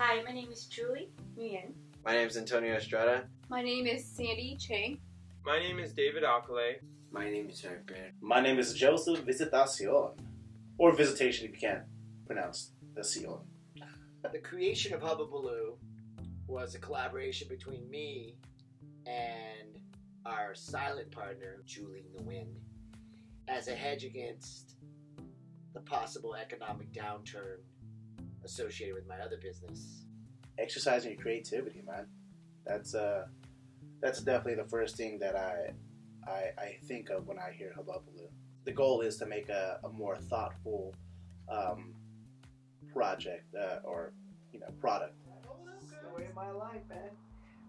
Hi, my name is Julie Nguyen. My name is Antonio Estrada. My name is Sandy Chang. My name is David Alcalay. My name is Eric Baird. My name is Joseph Visitacion, or Visitation if you can't pronounce the Sion. The creation of Hubbubbaloo was a collaboration between me and our silent partner, Julie Nguyen, as a hedge against the possible economic downturn associated with my other business. Exercising your creativity, man. That's definitely the first thing that I think of when I hear Hubbubbaloo. The goal is to make a more thoughtful project or product. That's the way of my life, man.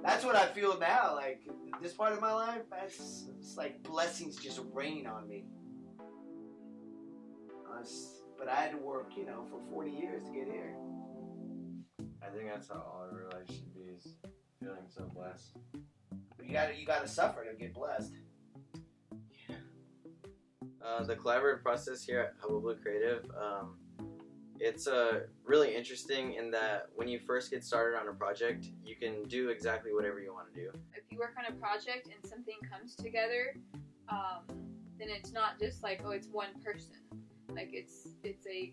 That's what I feel now. Like this part of my life, it's like blessings just rain on me. But I had to work, for 40 years to get here. I think that's how all our life should be, is feeling so blessed. But you gotta suffer to get blessed. The collaborative process here at Hubbubbaloo Creative, it's really interesting in that when you first get started on a project, you can do exactly whatever you want to do. If you work on a project and something comes together, then it's not just like, oh, it's one person. Like it's a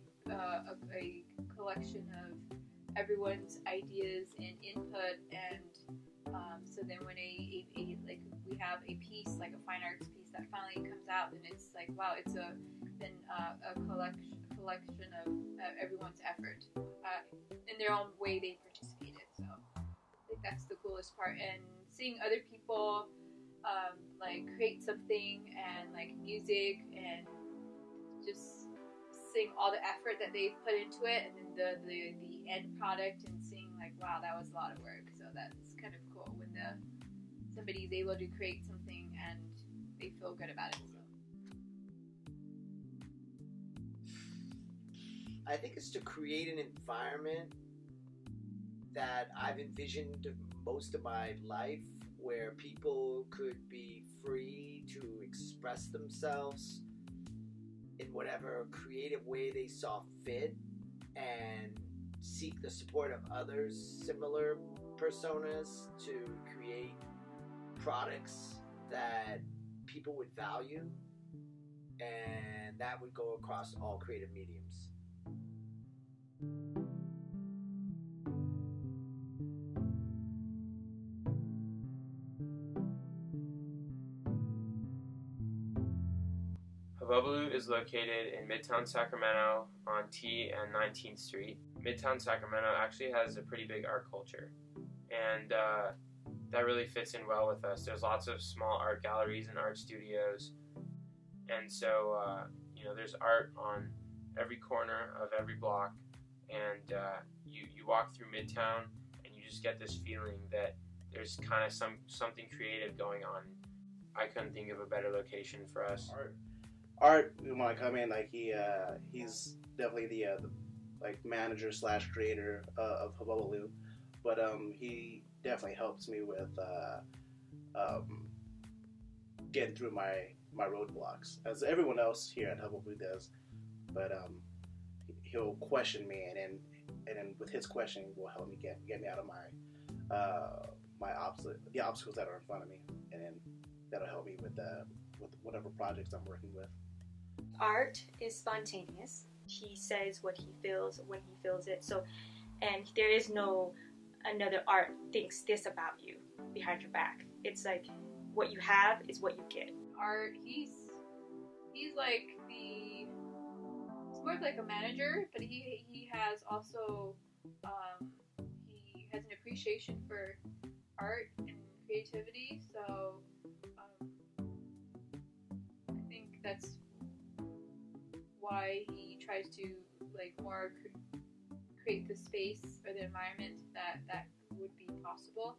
collection of everyone's ideas and input, and so then when like we have a piece, like a fine arts piece that finally comes out, then it's like, wow, it's a collection of everyone's effort in their own way they participated. So I think that's the coolest part, and seeing other people like create something and like music and just seeing all the effort that they've put into it, and then the end product, and seeing like, wow, that was a lot of work. So that's kind of cool when somebody's able to create something and they feel good about it. So I think it's to create an environment that I've envisioned most of my life, where people could be free to express themselves in whatever creative way they saw fit, and seek the support of others, similar personas, to create products that people would value, and that would go across all creative mediums. Hubbubbaloo is located in Midtown Sacramento on T and 19th Street. Midtown Sacramento actually has a pretty big art culture, and that really fits in well with us. There's lots of small art galleries and art studios, and so there's art on every corner of every block, and you walk through Midtown and you just get this feeling that there's kind of something creative going on. I couldn't think of a better location for us. Art, when I come in, like he's definitely the manager / creator of Hubbubbaloo, but he definitely helps me with getting through my roadblocks, as everyone else here at Hubbubbaloo does. But he'll question me, and then with his questioning will help me get me out of the obstacles that are in front of me, and then that'll help me with whatever projects I'm working with. Art is spontaneous. He says what he feels when he feels it. So, and there is no another art thinks this about you behind your back. It's like what you have is what you get. Art, he's like he's more of like a manager, but he has also he has an appreciation for art and creativity. So I think that's why he tries to like more create the space or the environment that would be possible.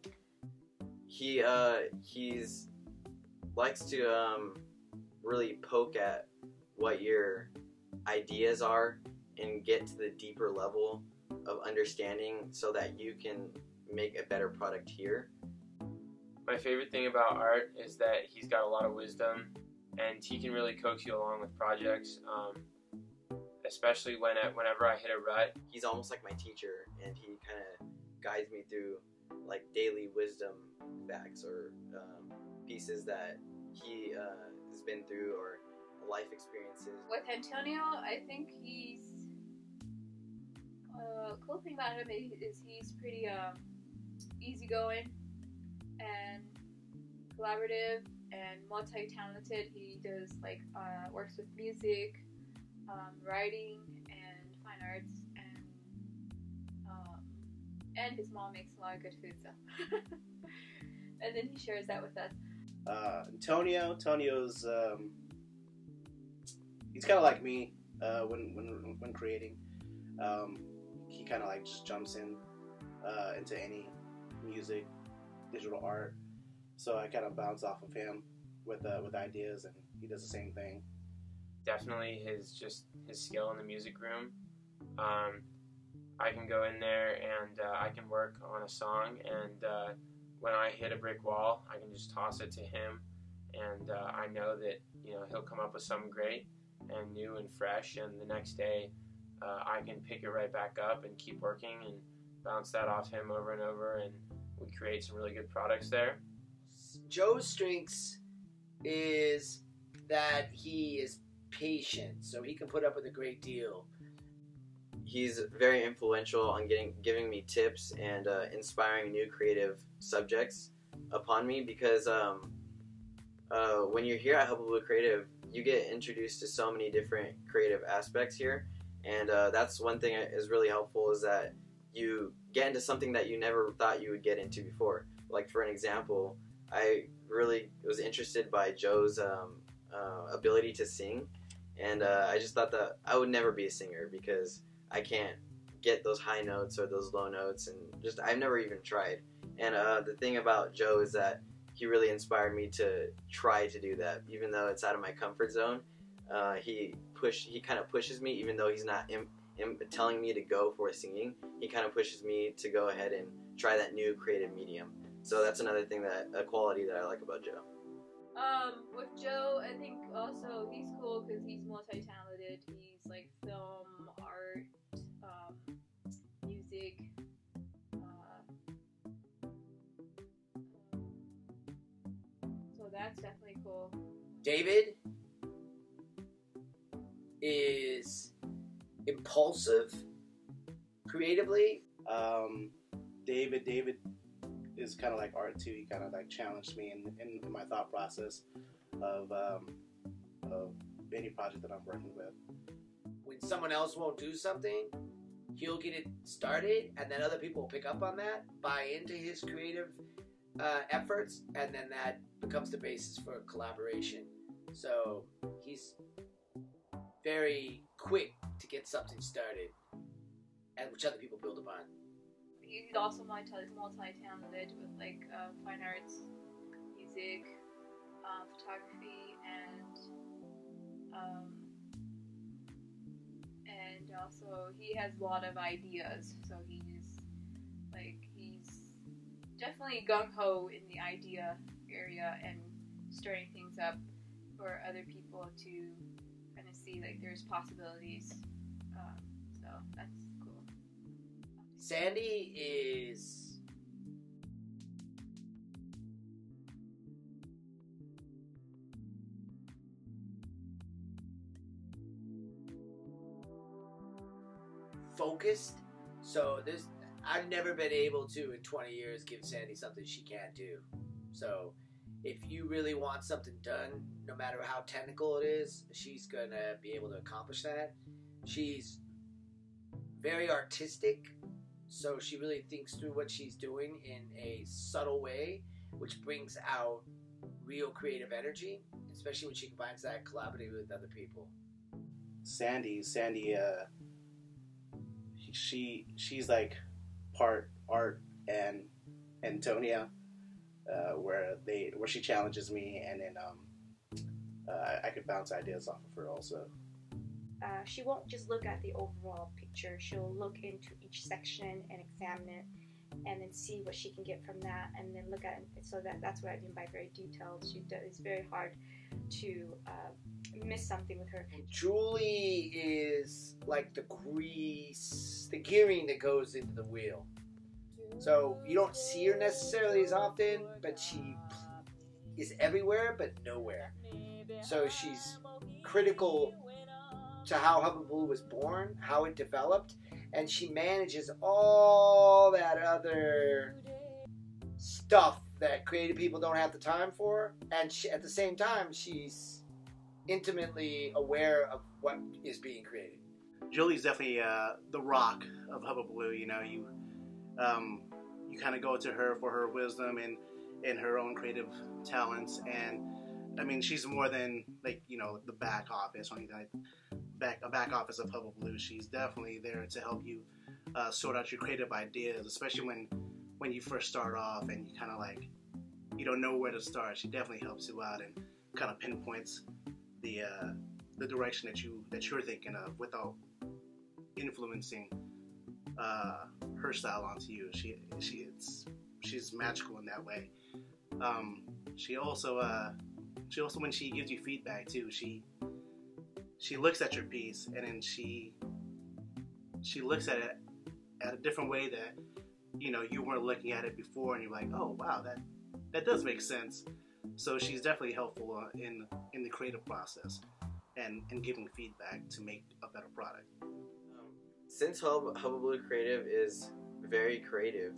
He's likes to really poke at what your ideas are and get to the deeper level of understanding so that you can make a better product here. My favorite thing about Art is that he's got a lot of wisdom, and he can really coax you along with projects, especially whenever I hit a rut. He's almost like my teacher, and he kind of guides me through like daily wisdom facts or pieces that he has been through or life experiences. With Antonio, I think he's cool thing about him is he's pretty easygoing and collaborative and multi-talented. He does like works with music, writing, and fine arts, and his mom makes a lot of good food, so and then he shares that with us. Antonio's he's kind of like me when creating. He kind of like just jumps into any music, digital art. So I kind of bounce off of him with ideas, and he does the same thing. Definitely his skill in the music room. I can go in there and I can work on a song, and when I hit a brick wall, I can just toss it to him, and I know that he'll come up with something great and new and fresh, and the next day I can pick it right back up and keep working and bounce that off him over and over, and we create some really good products there. Joe's strengths is that he is patient, so he can put up with a great deal. He's very influential on giving me tips and inspiring new creative subjects upon me, because when you're here at Hubbubbaloo Creative, you get introduced to so many different creative aspects here, and that's one thing that is really helpful, is that you get into something that you never thought you would get into before. Like, for an example, I really was interested by Joe's ability to sing, and I just thought that I would never be a singer because I can't get those high notes or those low notes, and just I've never even tried. And the thing about Joe is that he really inspired me to try to do that, even though it's out of my comfort zone. He kind of pushes me, even though he's not telling me to go for singing. He kind of pushes me to go ahead and try that new creative medium. So that's another thing, a quality that I like about Joe. With Joe, I think also he's cool because he's multi-talented. He's like film, art, music. So that's definitely cool. David is impulsive creatively. David is kind of like art too. He kind of like challenged me in my thought process of any project that I'm working with. When someone else won't do something, he'll get it started, and then other people will pick up on that, buy into his creative efforts, and then that becomes the basis for collaboration. So he's very quick to get something started, and which other people build upon. He's also multi-talented with like fine arts, music, photography, and also he has a lot of ideas. So he's definitely gung-ho in the idea area and stirring things up for other people to kind of see like there's possibilities. So that's cool. Sandy is focused, so I've never been able to in 20 years give Sandy something she can't do. So if you really want something done, no matter how technical it is, she's gonna be able to accomplish that. She's very artistic, so she really thinks through what she's doing in a subtle way, which brings out real creative energy, especially when she combines that collaboratively with other people. Sandy, she's like part art and Antonia, where she challenges me, and then I could bounce ideas off of her also. She won't just look at the overall picture. She'll look into each section and examine it, and then see what she can get from that, and then look at it. So that's what I mean by very detailed. It's very hard to miss something with her. Julie is like the grease, the gearing that goes into the wheel. So you don't see her necessarily as often, but she is everywhere but nowhere. So she's critical to how Hubbubbaloo was born, how it developed, and she manages all that other stuff that creative people don't have the time for, and at the same time kind intimately aware of what is being created. Julie's definitely the rock of Hubbubbaloo. You know, you kind of go to her for her wisdom and her own creative talents, and I mean, she's more than like, you know, the back office or anything like a back office of Hubbubbaloo. She's definitely there to help you sort out your creative ideas, especially when you first start off and you kind of like you don't know where to start. She definitely helps you out and kind of pinpoints the direction that you're thinking of without influencing her style onto you. She's magical in that way. She also when she gives you feedback too, she looks at your piece and then she looks at it at a different way that, you know, you weren't looking at it before, and you're like, oh wow, that does make sense. So she's definitely helpful in the creative process and giving feedback to make a better product. Since Hubbubbaloo Creative is very creative,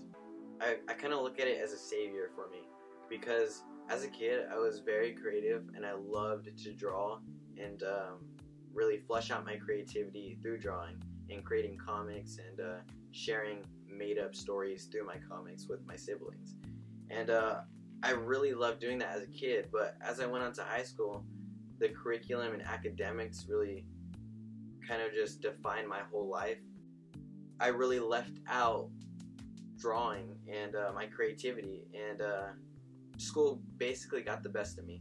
I kind of look at it as a savior for me, because as a kid I was very creative and I loved to draw and really flesh out my creativity through drawing and creating comics and sharing made-up stories through my comics with my siblings. And I really loved doing that as a kid, but as I went on to high school, the curriculum and academics really kind of just defined my whole life. I really left out drawing and my creativity, and school basically got the best of me.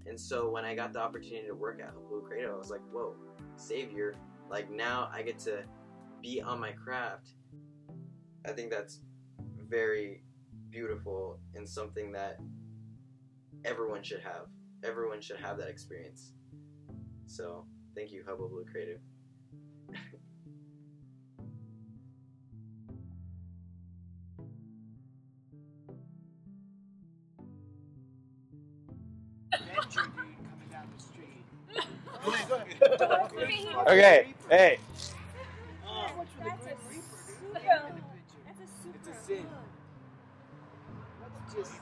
And so when I got the opportunity to work at Hubbubbaloo Creative, I was like, whoa, savior. Like, now I get to be on my craft. I think that's very beautiful and something that everyone should have. Everyone should have that experience. So, thank you, Hubbubbaloo Creative. Coming down the street. Okay, hey. That's a super. It's a sin. Let's just